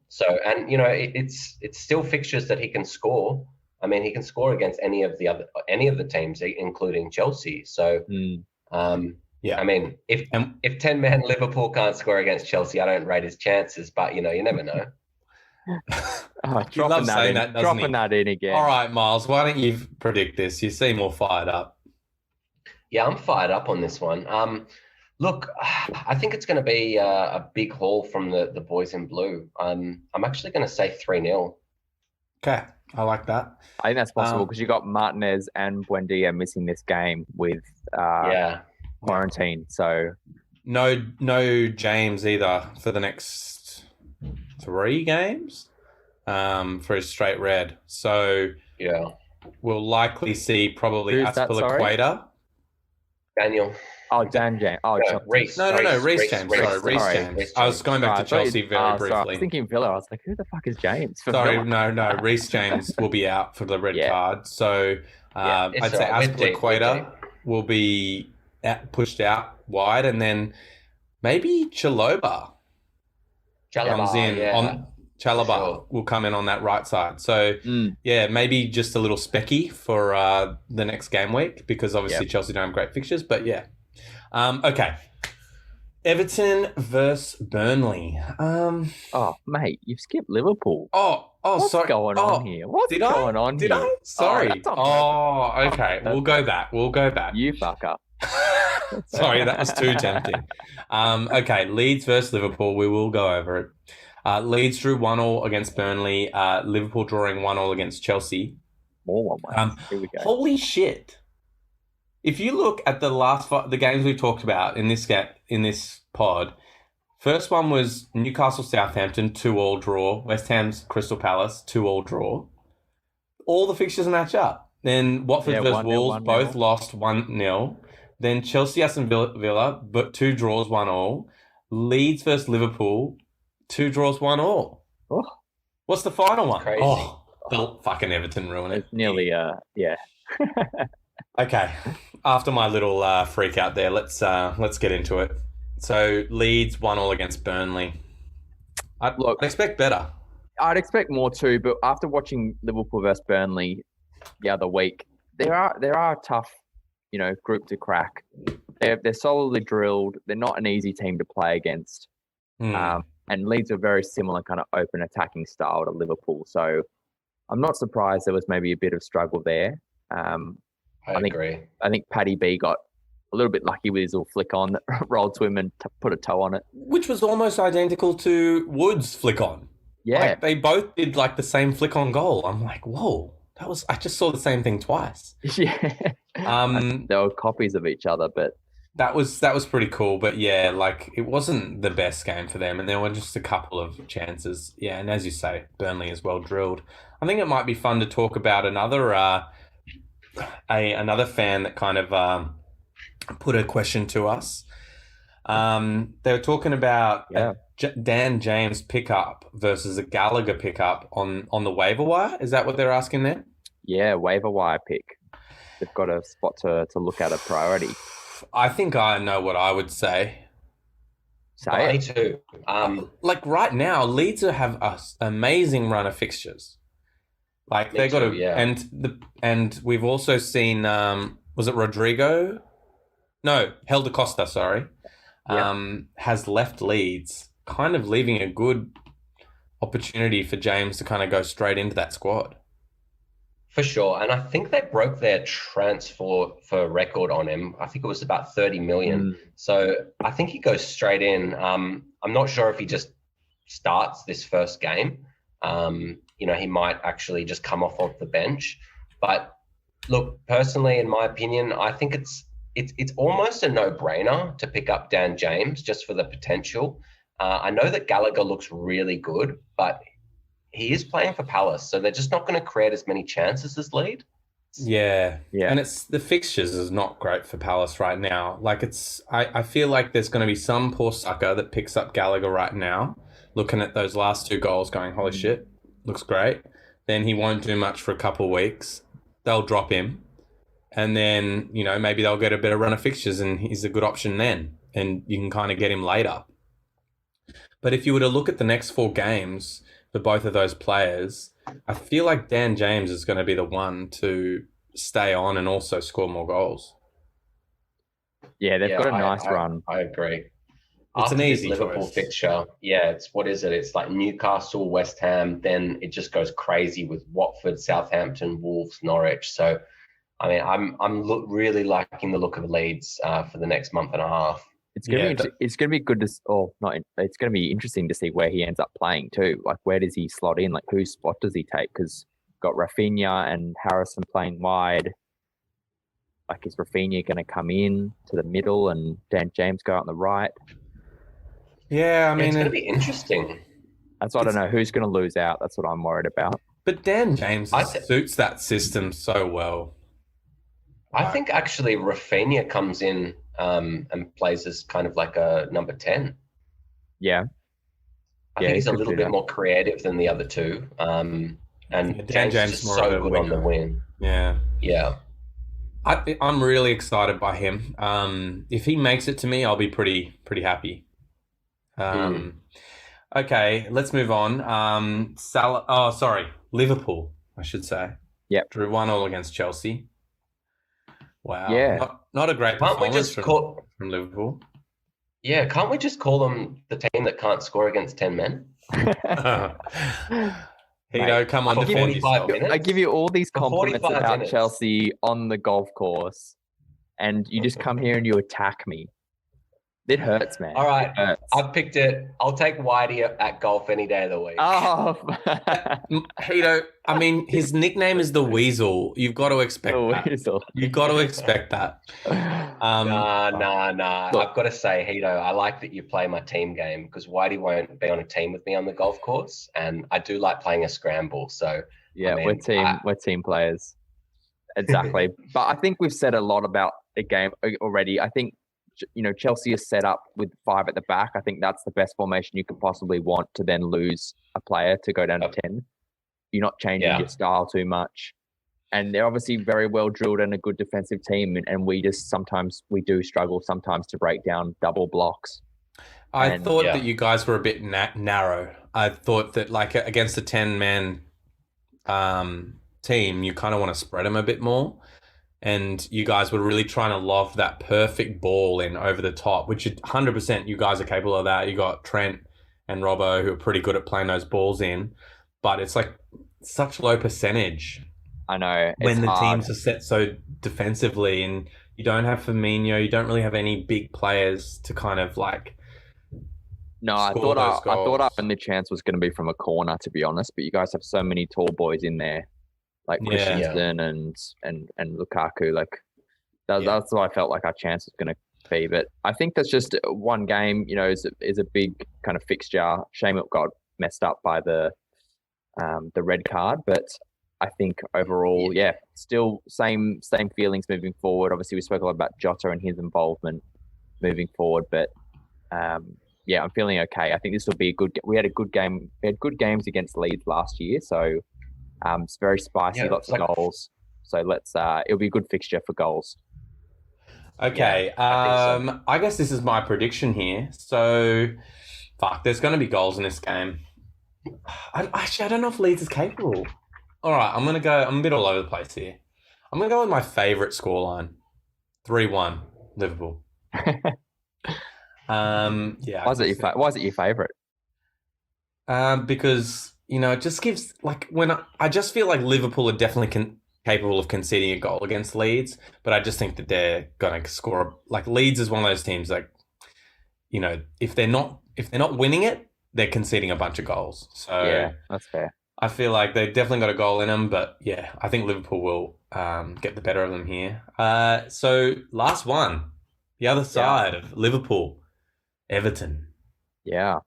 It's still fixtures that he can score. I mean, he can score against any of the teams, including Chelsea. So. I mean, if 10-man Liverpool can't score against Chelsea, I don't rate his chances, but you never know. Dropping that in again. All right, Miles, why don't you predict this? You seem more fired up. Yeah, I'm fired up on this one. Look, I think it's going to be a big haul from the boys in blue. I'm actually going to say 3-0. Okay, I like that. I think that's possible because you got Martinez and Buendia missing this game with quarantine. So no James either for the next 3 games for his straight red. So we'll likely see probably Azpilicueta. Daniel. Oh, Dan James. Oh, Reece. No, Reece James. Sorry, Reece James. I was going back to Chelsea very briefly. I was thinking Villa. I was like, who the fuck is James? Sorry, no. Reece James will be out for the red card. So I'd say Azpilicueta will be pushed out wide, and then maybe Chalobah comes in. Chalobah will come in on that right side. So, maybe just a little specky for the next game week because obviously Chelsea don't have great fixtures. But, okay. Everton versus Burnley. Oh, mate, you've skipped Liverpool. What's sorry. Going on here? What's going on here? Did I? Sorry. Okay. We'll go back. You fucker. Sorry, that was too tempting. Okay, Leeds versus Liverpool. We will go over it. Leeds drew 1-1 against Burnley. Liverpool drawing 1-1 against Chelsea. More 1-1. Here we go. Holy shit. if you look at the games we've talked about in this pod, first one was Newcastle Southampton 2-2 draw, West Ham's Crystal Palace 2-2 draw. All the fixtures match up. Then Watford versus Wolves both lost 1-0. Then Chelsea Aston Villa, but 2 draws 1-1. Leeds versus Liverpool, 2 draws 1-1. Oh. What's the final one? Crazy. The fucking Everton ruin it. It's nearly yeah. Okay, after my little freak out there, let's get into it. So Leeds 1-1 against Burnley. I'd expect better. I'd expect more too, but after watching Liverpool versus Burnley the other week, there are a tough, group to crack. They're solidly drilled. They're not an easy team to play against. And Leeds are very similar kind of open attacking style to Liverpool. So I'm not surprised there was maybe a bit of struggle there. I agree. I think Paddy B got a little bit lucky with his little flick on that rolled to him and put a toe on it. Which was almost identical to Wood's flick on. Yeah. Like, they both did like the same flick on goal. I'm like, whoa, I just saw the same thing twice. Yeah. They were copies of each other, but that was pretty cool. But yeah, like it wasn't the best game for them, and there were just a couple of chances. Yeah, and as you say, Burnley is well drilled. I think it might be fun to talk about another fan that kind of put a question to us. They were talking about Dan James pickup versus a Gallagher pickup on the waiver wire. Is that what they're asking there? Yeah, waiver wire pick. They've got a spot to look at a priority. I think I know what I would say. Me too. Like right now, Leeds have an amazing run of fixtures. Like they got and we've also seen was it Rodrigo? No, Helder Costa, sorry. Has left Leeds, kind of leaving a good opportunity for James to kind of go straight into that squad. For sure. And I think they broke their transfer for record on him. I think it was about 30 million. So I think he goes straight in. I'm not sure if he just starts this first game. He might actually just come off the bench. But look, personally, in my opinion, I think it's almost a no-brainer to pick up Dan James just for the potential. I know that Gallagher looks really good, but he is playing for Palace, so they're just not going to create as many chances as Leeds. Yeah. And it's the fixtures is not great for Palace right now. Like I feel like there's going to be some poor sucker that picks up Gallagher right now, looking at those last 2 goals, going, "Holy shit, looks great." Then he won't do much for a couple of weeks. They'll drop him. And then, maybe they'll get a better run of fixtures and he's a good option then. And you can kind of get him later. But if you were to look at the next 4 games for both of those players, I feel like Dan James is going to be the one to stay on and also score more goals. Yeah, they've got a nice run. I agree. It's an easy Liverpool fixture. Yeah, what is it? It's like Newcastle, West Ham. Then it just goes crazy with Watford, Southampton, Wolves, Norwich. So, I mean, I'm really liking the look of Leeds for the next month and a half. It's gonna be good to, it's gonna be interesting to see where he ends up playing too. Like, where does he slot in? Like, whose spot does he take? Because got Rafinha and Harrison playing wide. Like, is Rafinha going to come in to the middle and Dan James go out on the right? Yeah, I mean, it's going to be interesting. I don't know who's going to lose out. That's what I'm worried about. But Dan James suits that system so well. I think actually Rafinha comes in and plays as kind of like a number 10. Yeah. I think he's a little bit more creative than the other two. And Dan James is so good on the wing. Yeah. Yeah. I'm really excited by him. If he makes it to me, I'll be pretty happy. Okay, let's move on. Liverpool, I should say. Yeah. Drew 1-1 against Chelsea. Wow. Yeah. Not a great performance from Liverpool. Yeah, can't we just call them the team that can't score against 10 men? Hito, come on, defend yourself. I give you all these compliments about Chelsea on the golf course, and you just come here and you attack me. It hurts, man. All right, It hurts. I've picked it. I'll take Whitey at golf any day of the week. Oh, Hito, I mean, his nickname is the Weasel. You've got to expect that. Weasel. You've got to expect that. Nah. Look. I've got to say, Hito, I like that you play my team game because Whitey won't be on a team with me on the golf course, and I do like playing a scramble. So Yeah, I mean, we're team players. Exactly. But I think we've said a lot about the game already. I think, Chelsea is set up with 5 at the back. I think that's the best formation you could possibly want to then lose a player to go down to 10. You're not changing your style too much. And they're obviously very well drilled and a good defensive team. And we do struggle sometimes to break down double blocks. I thought that you guys were a bit narrow. I thought that like against a 10-man team, you kind of want to spread them a bit more. And you guys were really trying to loft that perfect ball in over the top, which 100% you guys are capable of that. You got Trent and Robbo who are pretty good at playing those balls in, but it's like such low percentage. I know. When the teams are set so defensively and you don't have Firmino, you don't really have any big players to kind of like. No, I thought our only chance was going to be from a corner, to be honest. But you guys have so many tall boys in there, like Christensen and Lukaku. Like that's why I felt like our chance was going to be. But I think that's just one game. Is a big kind of fixture. Shame it got messed up by the red card, but I think overall, still same feelings moving forward. Obviously, we spoke a lot about Jota and his involvement moving forward, but I'm feeling okay. I think this will be a good. We had a good game. We had good games against Leeds last year, so it's very spicy, lots of goals. So it'll be a good fixture for goals. Okay, I guess this is my prediction here. So, there's going to be goals in this game. I don't know if Leeds is capable. All right, I'm a bit all over the place here. I'm going to go with my favourite scoreline. 3-1, Liverpool. Why is it your favourite? Because, it just gives, like, I just feel like Liverpool are definitely capable of conceding a goal against Leeds, but I just think that they're going to score. Like, Leeds is one of those teams, like, if they're not winning it, they're conceding a bunch of goals. So yeah, that's fair. I feel like they've definitely got a goal in them, but I think Liverpool will get the better of them here. So last one, the other side of Liverpool, Everton. Yeah.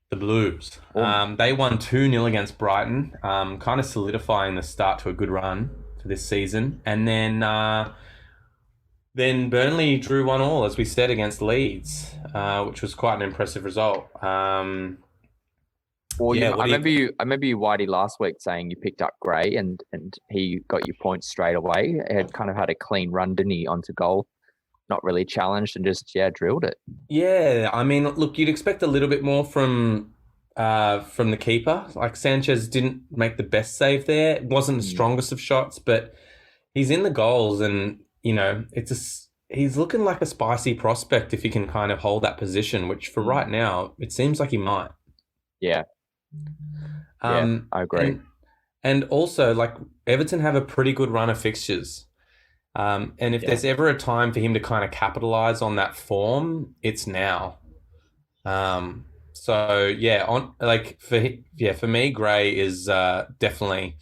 The Blues. They won 2-0 against Brighton, kind of solidifying the start to a good run for this season. And then Burnley drew 1-1, as we said, against Leeds, which was quite an impressive result. I remember you, Whitey, last week saying you picked up Gray and he got you points straight away. He had kind of had a clean run, didn't he, onto goal? Not really challenged and just drilled it. Yeah, I mean, look, you'd expect a little bit more from the keeper. Like Sanchez didn't make the best save there. It wasn't the strongest of shots, but he's in the goals, and he's looking like a spicy prospect if he can kind of hold that position. Which for right now, it seems like he might. Yeah. I agree. And also, like, Everton have a pretty good run of fixtures. And if there's ever a time for him to kind of capitalize on that form, it's now. For me, Gray is definitely,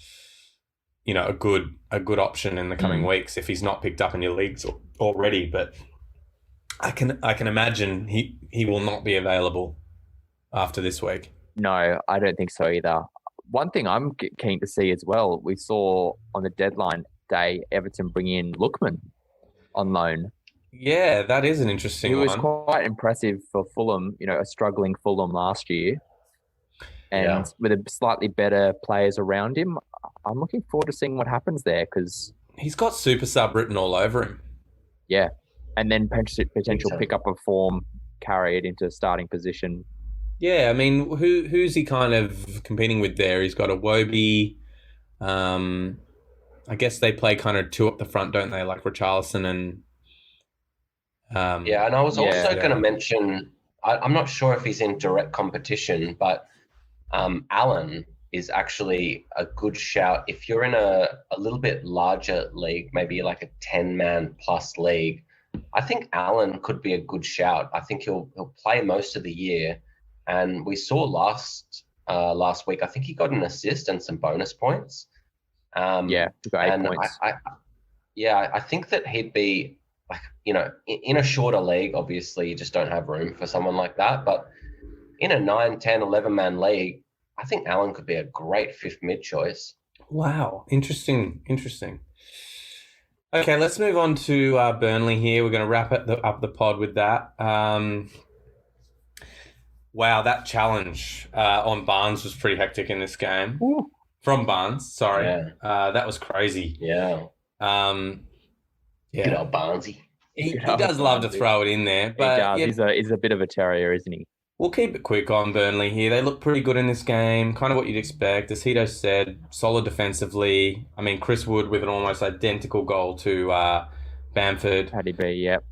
a good option in the coming weeks if he's not picked up in your leagues already. But I can imagine he will not be available after this week. No, I don't think so either. One thing I'm keen to see as well, we saw on the deadline day, Everton bring in Lookman on loan. Yeah, that is an interesting one. He was quite impressive for Fulham, a struggling Fulham last year. And with a slightly better players around him, I'm looking forward to seeing what happens there because... He's got super sub written all over him. Yeah. And then potential pickup of form, carry it into starting position. Yeah, I mean, who's he kind of competing with there? He's got a Wobie. I guess they play kind of two up the front, don't they? Like Richarlison and... and I was also going to mention, I'm not sure if he's in direct competition, but Allen is actually a good shout. If you're in a little bit larger league, maybe like a 10-man plus league, I think Allen could be a good shout. I think he'll play most of the year, and we saw last week. I think he got an assist and some bonus points. He got 8 points. I think that he'd be like, in a shorter league. Obviously, you just don't have room for someone like that. But in a 9, 10, 11-man league, I think Allen could be a great fifth mid choice. Wow, interesting. Okay, let's move on to Burnley here. We're going to wrap up the pod with that. Wow, that challenge on Barnes was pretty hectic in this game. Ooh. From Barnes, sorry. Yeah. That was crazy. Yeah. Good old Barnesy. He does love to throw it in there. But he does. He's a bit of a terrier, isn't he? We'll keep it quick on Burnley here. They look pretty good in this game, kind of what you'd expect. As Hito said, solid defensively. I mean, Chris Wood with an almost identical goal to Bamford. Had he be, yep.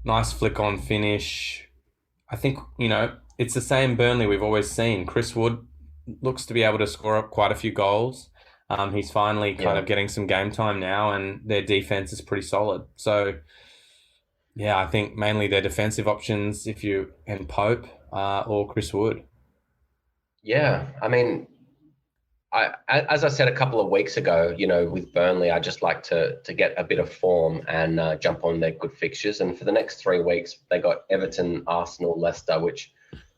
Nice flick-on finish. I think, it's the same Burnley we've always seen. Chris Wood looks to be able to score up quite a few goals. He's finally kind of getting some game time now, and their defense is pretty solid. So, I think mainly their defensive options, and Pope or Chris Wood. Yeah, I mean, as I said a couple of weeks ago, with Burnley, I just like to get a bit of form and jump on their good fixtures. And for the next 3 weeks, they got Everton, Arsenal, Leicester, which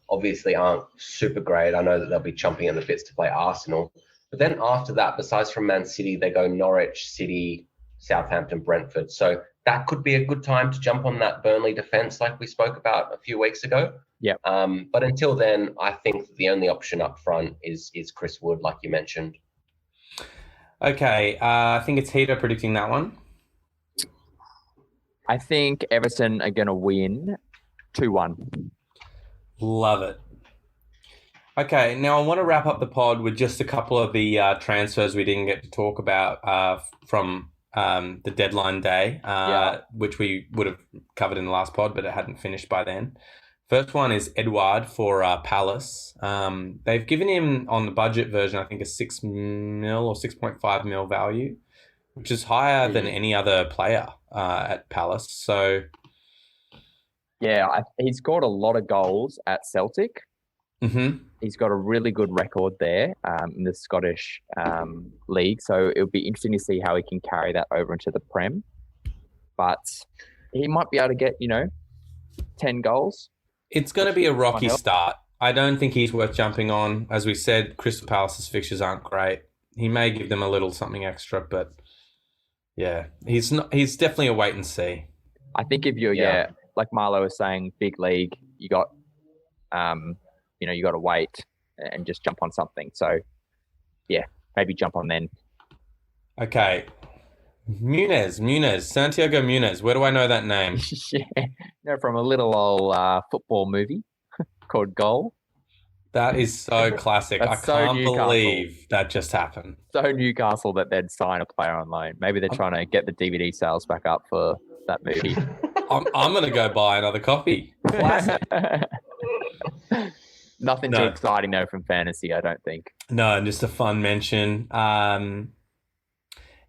obviously aren't super great. I know that they'll be chomping at the bits to play Arsenal. But then after that, besides from Man City, they go Norwich, City, Southampton, Brentford. So that could be a good time to jump on that Burnley defence like we spoke about a few weeks ago. Yeah. But until then, I think the only option up front is Chris Wood, like you mentioned. Okay. I think it's Hito predicting that one. I think Everton are going to win 2-1. Love it. Okay, now I want to wrap up the pod with just a couple of the transfers we didn't get to talk about from the deadline day, which we would have covered in the last pod, but it hadn't finished by then. First one is Edouard for Palace. They've given him on the budget version, I think, a 6 mil or 6.5 mil value, which is higher than any other player at Palace. So, yeah, he scored a lot of goals at Celtic. Mm-hmm. He's got a really good record there in the Scottish league. So it'll be interesting to see how he can carry that over into the Prem. But he might be able to get, 10 goals. It's going to be a rocky start. I don't think he's worth jumping on. As we said, Crystal Palace's fixtures aren't great. He may give them a little something extra, but yeah, he's definitely a wait and see. I think if you're, like Marlo was saying, big league, you got, you got to wait and just jump on something. So, yeah, maybe jump on then. Okay. Muniz, Santiago Muniz. Where do I know that name? From a little old football movie called Goal. That is so classic. I can't believe that just happened. So Newcastle that they'd sign a player on loan. Maybe they're trying to get the DVD sales back up for that movie. I'm going to go buy another copy. Classic. Nothing too exciting, though, from fantasy, I don't think. No, just a fun mention.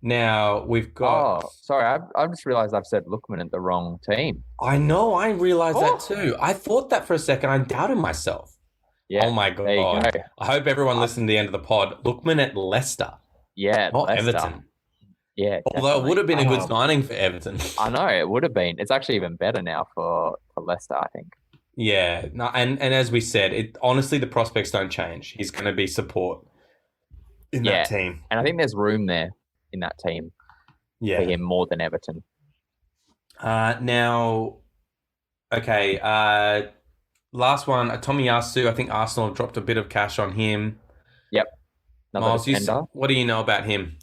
Now, we've got... Oh, sorry, I just realised I've said Lookman at the wrong team. I know, I realised that too. I thought that for a second. I doubted myself. Yeah, oh, my God. There you go. I hope everyone listened to the end of the pod. Lookman at Leicester. Yeah, not Leicester. Everton. Yeah, although it would have been a good signing for Everton. I know, it would have been. It's actually even better now for Leicester, I think. Yeah, no, and as we said, honestly, the prospects don't change. He's going to be support in that team. And I think there's room there in that team for him more than Everton. Now, okay, last one, Tomiyasu. I think Arsenal have dropped a bit of cash on him. Yep. Miles, what do you know about him?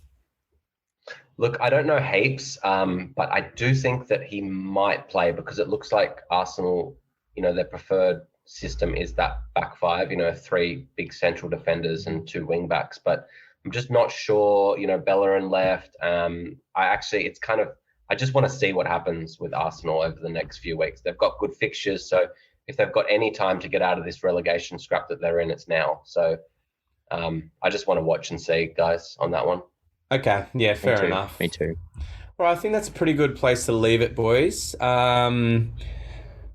Look, I don't know heaps, but I do think that he might play because it looks like Arsenal, their preferred system is that back five, 3 big central defenders and 2 wing backs. But I'm just not sure, Bellerin left. I just want to see what happens with Arsenal over the next few weeks. They've got good fixtures. So if they've got any time to get out of this relegation scrap that they're in, it's now. So I just want to watch and see, guys, on that one. Okay. Yeah, fair enough. Me too. Well, I think that's a pretty good place to leave it, boys.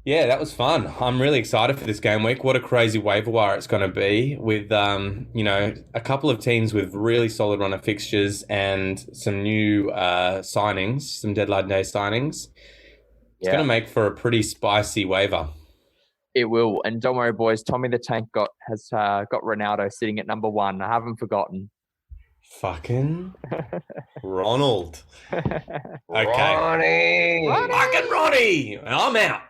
Yeah, that was fun. I'm really excited for this game week. What a crazy waiver wire it's going to be with, a couple of teams with really solid run of fixtures and some new signings, some deadline day signings. It's going to make for a pretty spicy waiver. It will. And don't worry, boys. Tommy the Tank has got Ronaldo sitting at number 1. I haven't forgotten. Fucking Ronald. Okay. Ronnie. Fucking Ronnie. I'm out.